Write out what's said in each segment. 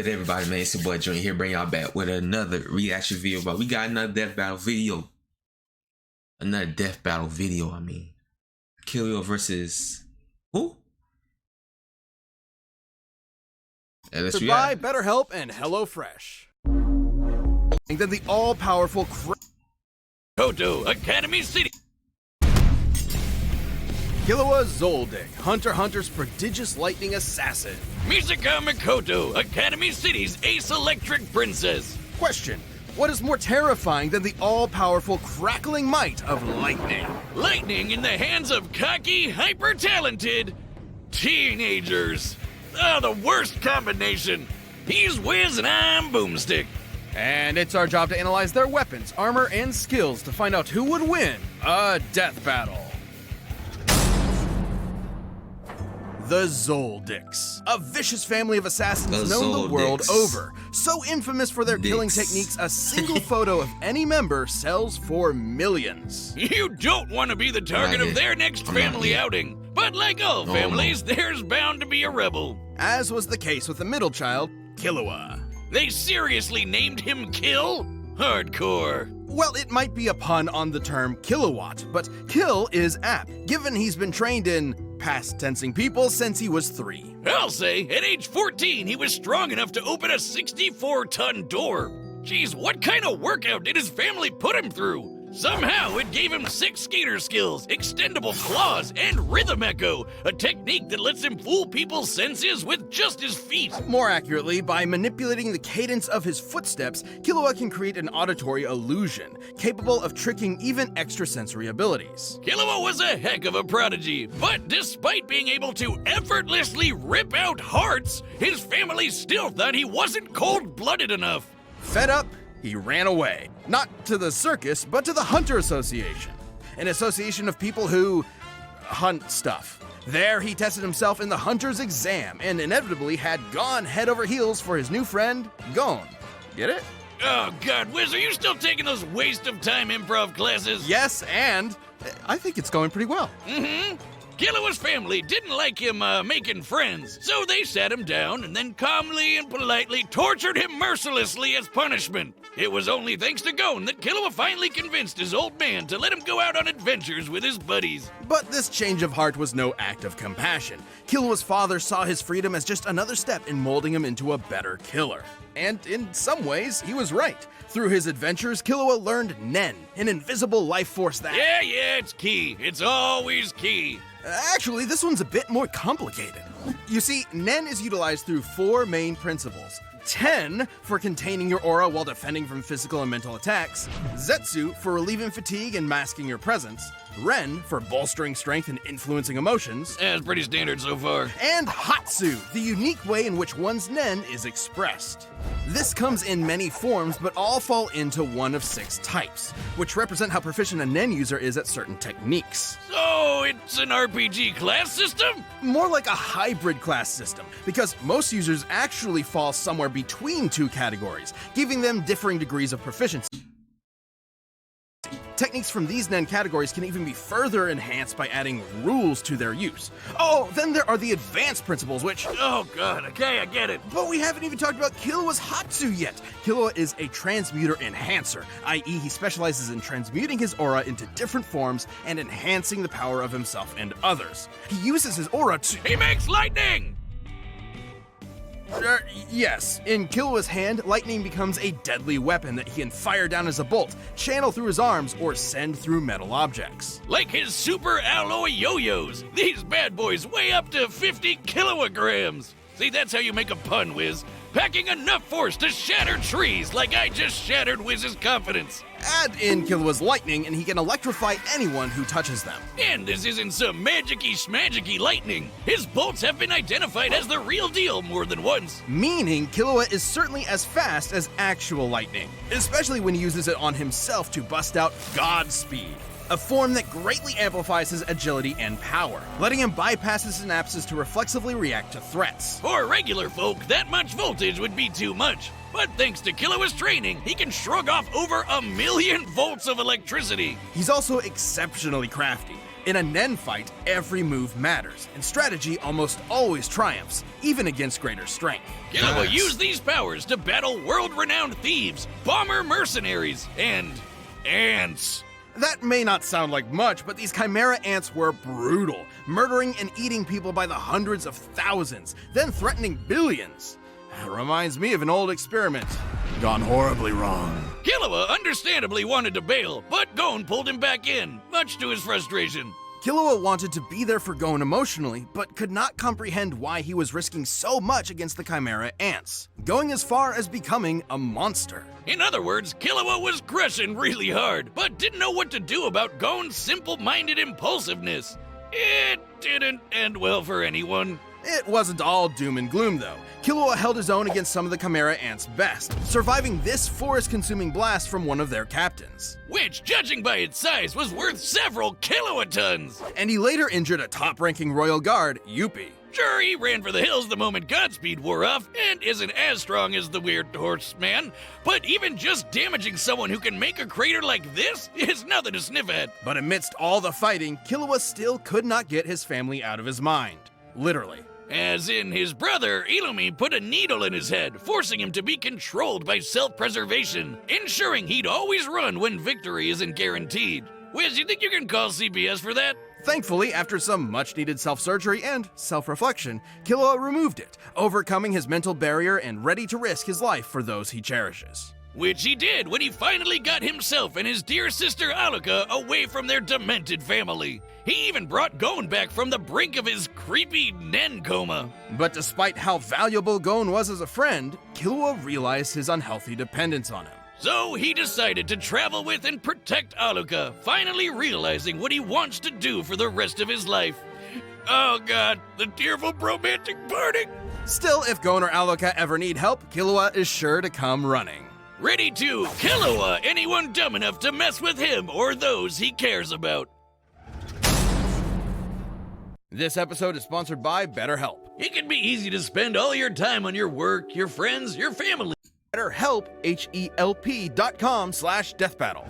good, everybody, man? It's your boy Junior here, bring y'all back with another reaction video. But we got another death battle video. Another death battle video, I mean. Killua versus who? Goodbye, BetterHelp, and HelloFresh. And then the all-powerful Koto, Academy City. Killua Zoldyck, Hunter x Hunter's prodigious lightning assassin. Misaka Mikoto, Academy City's ace electric princess. Question: what is more terrifying than the all-powerful crackling might of lightning? Lightning in the hands of cocky, hyper-talented teenagers. Oh, the worst combination. He's Wiz and I'm Boomstick. And it's our job to analyze their weapons, armor, and skills to find out who would win a death battle. The Zoldicks, a vicious family of assassins known the world over. So infamous for their killing techniques, a single photo of any member sells for millions. You don't want to be the target of their next family outing. But like all families, there's bound to be a rebel. As was the case with the middle child, Killua. They seriously named him Kill? Hardcore. Well, it might be a pun on the term kilowatt, but kill is apt, given he's been trained in past tensing people since he was 3. I'll say, at age 14, he was strong enough to open a 64-ton door. Geez, what kind of workout did his family put him through? Somehow, it gave him 6 skater skills, extendable claws, and rhythm echo, a technique that lets him fool people's senses with just his feet. More accurately, by manipulating the cadence of his footsteps, Killua can create an auditory illusion, capable of tricking even extrasensory abilities. Killua was a heck of a prodigy, but despite being able to effortlessly rip out hearts, his family still thought he wasn't cold-blooded enough. Fed up, he ran away. Not to the circus, but to the Hunter Association, an association of people who hunt stuff. There, he tested himself in the Hunter's exam and inevitably had gone head over heels for his new friend, Gon. Get it? Oh God, Wiz, are you still taking those waste-of-time improv classes? Yes, and I think it's going pretty well. Killua's family didn't like him making friends, so they sat him down and then calmly and politely tortured him mercilessly as punishment. It was only thanks to Gon that Killua finally convinced his old man to let him go out on adventures with his buddies. But this change of heart was no act of compassion. Killua's father saw his freedom as just another step in molding him into a better killer. And in some ways, he was right. Through his adventures, Killua learned Nen, an invisible life force that... Yeah, it's key. It's always key. Actually, this one's a bit more complicated. You see, Nen is utilized through 4 main principles. 10 for containing your aura while defending from physical and mental attacks, Zetsu for relieving fatigue and masking your presence, Ren for bolstering strength and influencing emotions. That's pretty standard so far. And Hatsu, the unique way in which one's Nen is expressed. This comes in many forms, but all fall into one of 6 types, which represent how proficient a Nen user is at certain techniques. So it's an RPG class system? More like a hybrid class system, because most users actually fall somewhere between 2 categories, giving them differing degrees of proficiency. Techniques from these Nen categories can even be further enhanced by adding rules to their use. Oh, then there are the advanced principles, which... Oh God, okay, I get it. But we haven't even talked about Killua's Hatsu yet. Killua is a transmuter enhancer, i.e. he specializes in transmuting his aura into different forms and enhancing the power of himself and others. He uses his aura to... He makes lightning! Yes. In Killua's hand, lightning becomes a deadly weapon that he can fire down as a bolt, channel through his arms, or send through metal objects. Like his super alloy yo-yos. These bad boys weigh up to 50 kilograms. See, that's how you make a pun, Wiz. Packing enough force to shatter trees like I just shattered Wiz's confidence. Add in Killua's lightning and he can electrify anyone who touches them. And this isn't some magic-y schmagic-y lightning. His bolts have been identified as the real deal more than once. Meaning Killua is certainly as fast as actual lightning, especially when he uses it on himself to bust out Godspeed, a form that greatly amplifies his agility and power, letting him bypass his synapses to reflexively react to threats. For regular folk, that much voltage would be too much. But thanks to Killua's training, he can shrug off over 1,000,000 volts of electricity. He's also exceptionally crafty. In a Nen fight, every move matters, and strategy almost always triumphs, even against greater strength. Killua Nice. used these powers to battle world-renowned thieves, bomber mercenaries, and ants. That may not sound like much, but these chimera ants were brutal, murdering and eating people by the hundreds of thousands, then threatening billions. Reminds me of an old experiment gone horribly wrong. Killua understandably wanted to bail, but Gon pulled him back in, much to his frustration. Killua wanted to be there for Gon emotionally, but could not comprehend why he was risking so much against the chimera ants, going as far as becoming a monster. In other words, Killua was crushing really hard, but didn't know what to do about Gon's simple-minded impulsiveness. It didn't end well for anyone. It wasn't all doom and gloom, though. Killua held his own against some of the chimera ants' best, surviving this forest-consuming blast from one of their captains. Which, judging by its size, was worth several kilotons. And he later injured a top-ranking royal guard, Yuppie. Sure, he ran for the hills the moment Godspeed wore off, and isn't as strong as the weird horseman, but even just damaging someone who can make a crater like this is nothing to sniff at. But amidst all the fighting, Killua still could not get his family out of his mind. Literally. As in, his brother, Illumi, put a needle in his head, forcing him to be controlled by self-preservation, ensuring he'd always run when victory isn't guaranteed. Wiz, you think you can call CPS for that? Thankfully, after some much-needed self-surgery and self-reflection, Killua removed it, overcoming his mental barrier and ready to risk his life for those he cherishes. Which he did when he finally got himself and his dear sister Alluka away from their demented family. He even brought Gon back from the brink of his creepy Nen coma. But despite how valuable Gon was as a friend, Killua realized his unhealthy dependence on him. So he decided to travel with and protect Alluka, finally realizing what he wants to do for the rest of his life. Oh god, the tearful romantic parting! Still, if Gon or Alluka ever need help, Killua is sure to come running. Ready to Killua anyone dumb enough to mess with him or those he cares about. This episode is sponsored by BetterHelp. It can be easy to spend all your time on your work, your friends, your family. BetterHelp, HELP.com/deathbattle.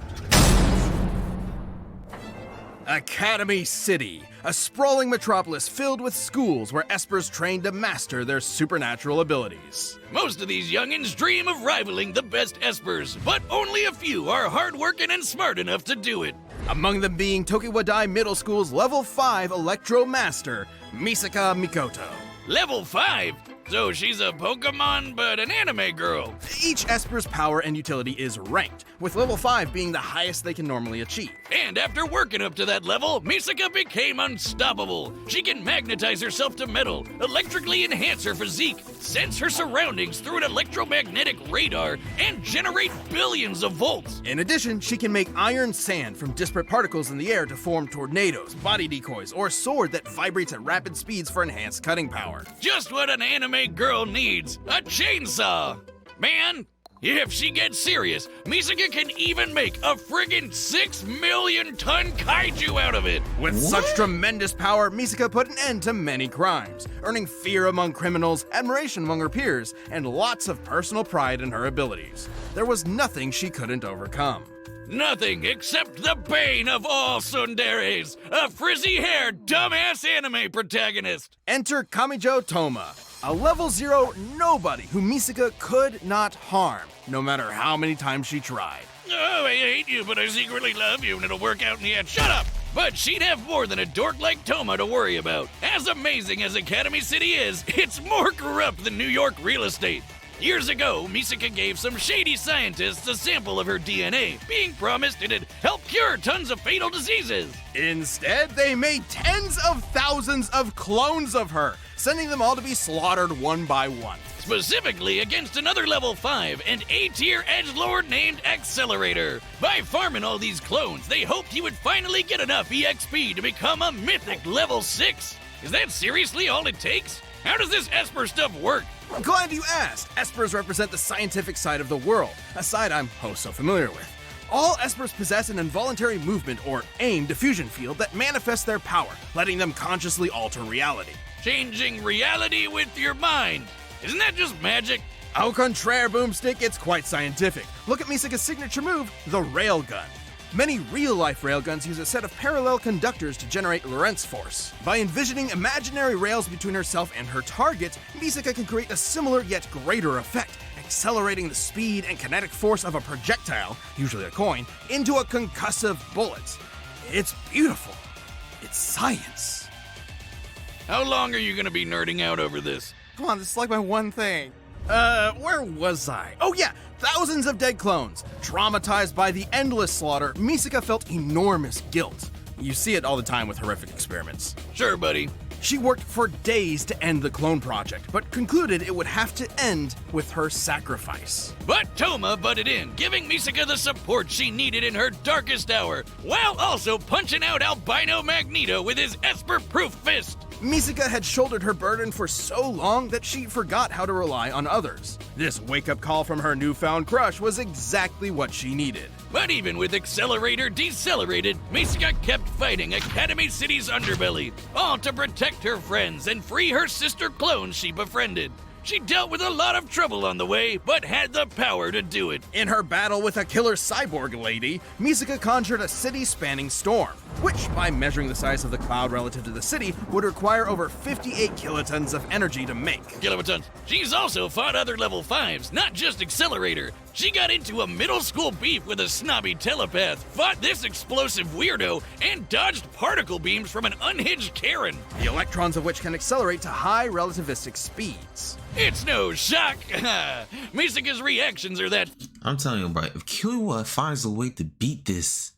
Academy City, a sprawling metropolis filled with schools where espers train to master their supernatural abilities. Most of these youngins dream of rivaling the best espers, but only a few are hardworking and smart enough to do it. Among them being Tokiwadai Middle School's Level 5 Electro Master, Misaka Mikoto. Level 5? So she's a Pokemon, but an anime girl. Each esper's power and utility is ranked, with Level 5 being the highest they can normally achieve. And after working up to that level, Misaka became unstoppable. She can magnetize herself to metal, electrically enhance her physique, sense her surroundings through an electromagnetic radar, and generate billions of volts. In addition, she can make iron sand from disparate particles in the air to form tornadoes, body decoys, or a sword that vibrates at rapid speeds for enhanced cutting power. Just what an anime girl needs, a chainsaw. Man, if she gets serious, Misaka can even make a friggin' 6 million ton kaiju out of it. With such tremendous power, Misaka put an end to many crimes, earning fear among criminals, admiration among her peers, and lots of personal pride in her abilities. There was nothing she couldn't overcome. Nothing except the bane of all tsunderes, a frizzy-haired, dumbass anime protagonist. Enter Kamijo Toma, a level 0 nobody who Misaka could not harm, no matter how many times she tried. Oh, I hate you, but I secretly love you, and it'll work out in the end. Shut up! But she'd have more than a dork like Toma to worry about. As amazing as Academy City is, it's more corrupt than New York real estate. Years ago, Misaka gave some shady scientists a sample of her DNA, being promised it'd help cure tons of fatal diseases. Instead, they made tens of thousands of clones of her, sending them all to be slaughtered one by one. Specifically against another level 5 and A-tier edgelord named Accelerator. By farming all these clones, they hoped he would finally get enough EXP to become a mythic level 6. Is that seriously all it takes? How does this Esper stuff work? I'm glad you asked. Espers represent the scientific side of the world, a side I'm so familiar with. All espers possess an involuntary movement or AIM diffusion field that manifests their power, letting them consciously alter reality. Changing reality with your mind. Isn't that just magic? Au contraire, Boomstick, it's quite scientific. Look at Misaka's signature move, the Railgun. Many real-life railguns use a set of parallel conductors to generate Lorentz force. By envisioning imaginary rails between herself and her target, Misaka can create a similar yet greater effect, accelerating the speed and kinetic force of a projectile, usually a coin, into a concussive bullet. It's beautiful. It's science. How long are you gonna be nerding out over this? Come on, this is like my one thing. Where was I? Oh yeah, thousands of dead clones. Traumatized by the endless slaughter, Misaka felt enormous guilt. You see it all the time with horrific experiments. Sure, buddy. She worked for days to end the clone project, but concluded it would have to end with her sacrifice. But Toma butted in, giving Misaka the support she needed in her darkest hour, while also punching out Albino Magneto with his Esper-proof fist. Misaka had shouldered her burden for so long that she forgot how to rely on others. This wake-up call from her newfound crush was exactly what she needed. But even with Accelerator decelerated, Misaka kept fighting Academy City's underbelly, all to protect her friends and free her sister clones she befriended. She dealt with a lot of trouble on the way, but had the power to do it. In her battle with a killer cyborg lady, Misaka conjured a city-spanning storm, which, by measuring the size of the cloud relative to the city, would require over 58 kilotons of energy to make. Kilowatts. She's also fought other level 5s, not just Accelerator. She got into a middle school beef with a snobby telepath, fought this explosive weirdo, and dodged particle beams from an unhinged Karen. The electrons of which can accelerate to high relativistic speeds. It's no shock. Misaka's reactions are that. I'm telling you, bro, if Killua finds a way to beat this,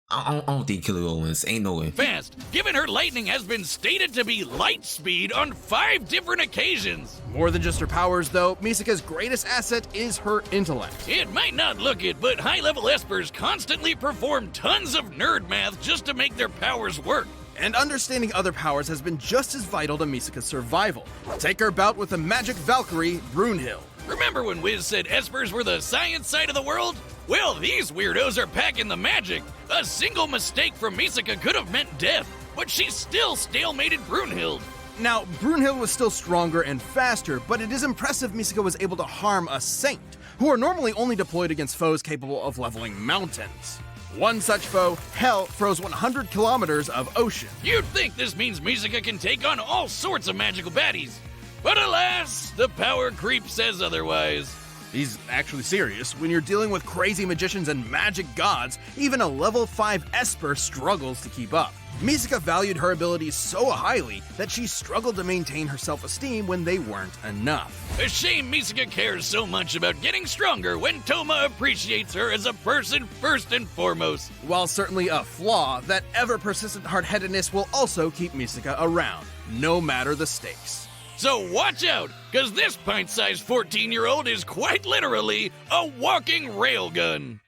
I don't think Killua wins. Ain't no way. Fast, given her lightning has been stated to be light speed on 5 different occasions. More than just her powers, though, Misaka's greatest asset is her intellect. It might not look it, but high-level espers constantly perform tons of nerd math just to make their powers work. And understanding other powers has been just as vital to Misaka's survival. Take her bout with the magic Valkyrie, Brunhild. Remember when Wiz said espers were the science side of the world? Well, these weirdos are packing the magic. A single mistake from Misaka could have meant death, but she still stalemated Brunhild. Now, Brunhild was still stronger and faster, but it is impressive Misaka was able to harm a saint, who are normally only deployed against foes capable of leveling mountains. One such foe, Hell, froze 100 kilometers of ocean. You'd think this means Misaka can take on all sorts of magical baddies. But alas, the power creep says otherwise. He's actually serious. When you're dealing with crazy magicians and magic gods, even a level 5 Esper struggles to keep up. Misaka valued her abilities so highly that she struggled to maintain her self-esteem when they weren't enough. A shame Misaka cares so much about getting stronger when Toma appreciates her as a person first and foremost. While certainly a flaw, that ever-persistent hard-headedness will also keep Misaka around, no matter the stakes. So watch out, because this pint-sized 14-year-old is quite literally a walking railgun.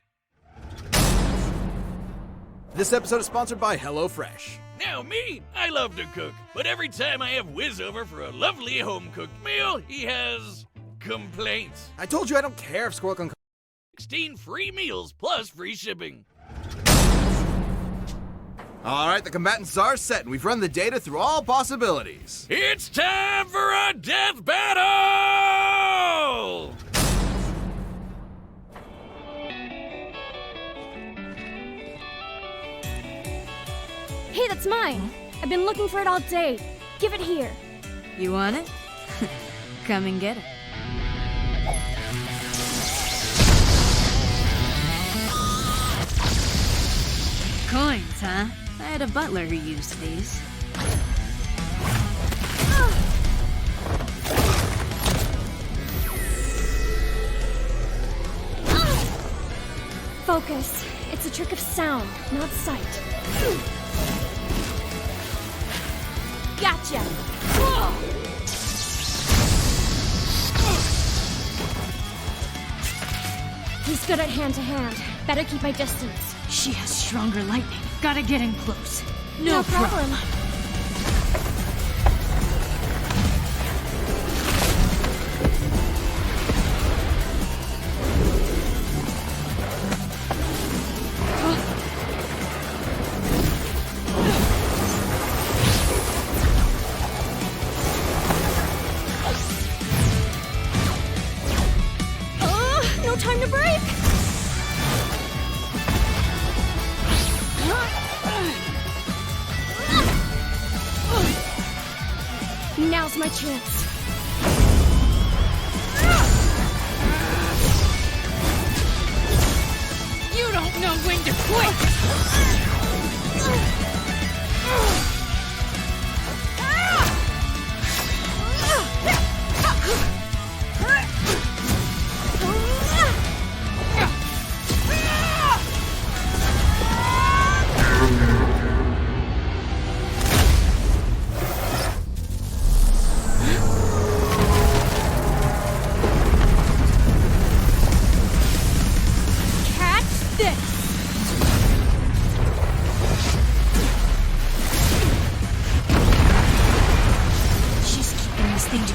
This episode is sponsored by HelloFresh. Now me, I love to cook, but every time I have Wiz over for a lovely home-cooked meal, he has complaints. I told you I don't care if Squirrel can 16 free meals plus free shipping. Alright, the combatants are set, and we've run the data through all possibilities. It's time for a death battle! Hey, that's mine. I've been looking for it all day. Give it here. You want it? Come and get it. Coins, huh? I had a butler who used these. Focus. It's a trick of sound, not sight. Gotcha! He's good at hand-to-hand. Better keep my distance. She has stronger lightning. Gotta get in close. No problem. No time to break! Now's my chance. You don't know when to quit!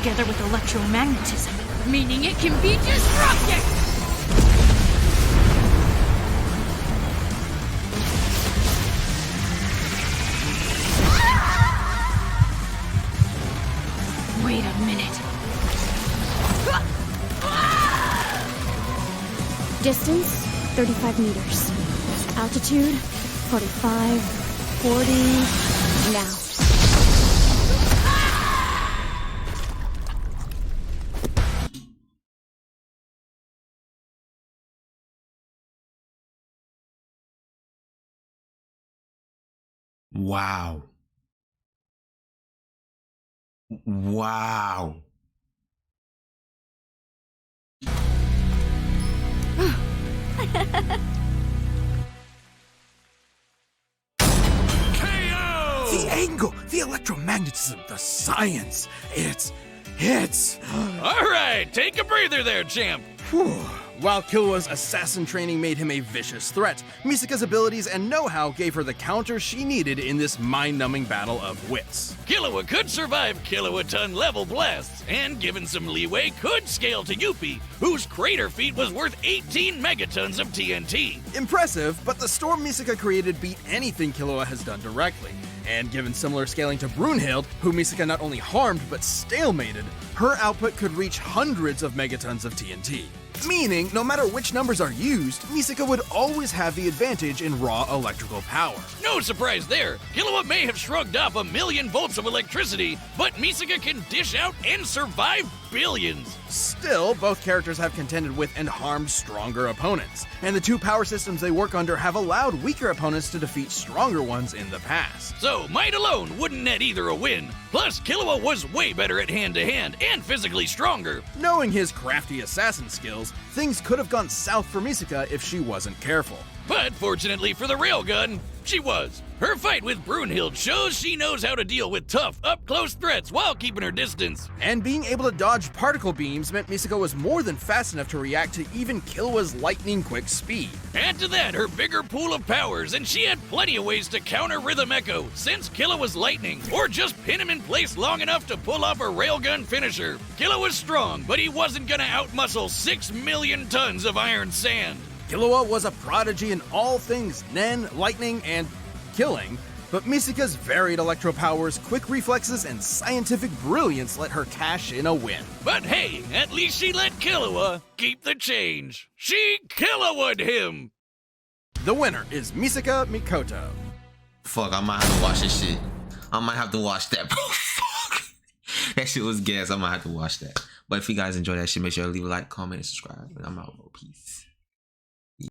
Together with electromagnetism, meaning it can be disrupted! Wait a minute. Distance, 35 meters. Altitude, 45, 40, now. Wow. Wow. The angle, the electromagnetism, the science. It's... All right, take a breather there, champ. Whew. While Killua's assassin training made him a vicious threat, Misaka's abilities and know-how gave her the counter she needed in this mind-numbing battle of wits. Killua could survive kilowatt-ton level blasts, and given some leeway, could scale to Yuppie, whose crater feat was worth 18 megatons of TNT. Impressive, but the storm Misaka created beat anything Killua has done directly. And given similar scaling to Brunhild, who Misaka not only harmed but stalemated, her output could reach hundreds of megatons of TNT. Meaning, no matter which numbers are used, Misaka would always have the advantage in raw electrical power. No surprise there. Killua may have shrugged off 1,000,000 volts of electricity, but Misaka can dish out and survive billions. Still, both characters have contended with and harmed stronger opponents, and the two power systems they work under have allowed weaker opponents to defeat stronger ones in the past. So, might alone wouldn't net either a win. Plus, Killua was way better at hand-to-hand and physically stronger. Knowing his crafty assassin skills, things could have gone south for Misaka if she wasn't careful. But fortunately for the railgun, she was. Her fight with Brunhild shows she knows how to deal with tough, up-close threats while keeping her distance. And being able to dodge particle beams meant Misaka was more than fast enough to react to even Killua's lightning-quick speed. Add to that her bigger pool of powers, and she had plenty of ways to counter Rhythm Echo, since Killua was lightning, or just pin him in place long enough to pull off a railgun finisher. Killua was strong, but he wasn't gonna outmuscle 6 million tons of iron sand. Killua was a prodigy in all things Nen, lightning, and killing, but Misaka's varied electro powers, quick reflexes, and scientific brilliance let her cash in a win. But hey, at least she let Killua keep the change. She Killua'd him! The winner is Misaka Mikoto. Fuck, I might have to watch this shit. I might have to watch that, bro. Fuck. That shit was gas. I might have to watch that. But if you guys enjoyed that shit, make sure to leave a like, comment, and subscribe. And I'm out, bro. Peace.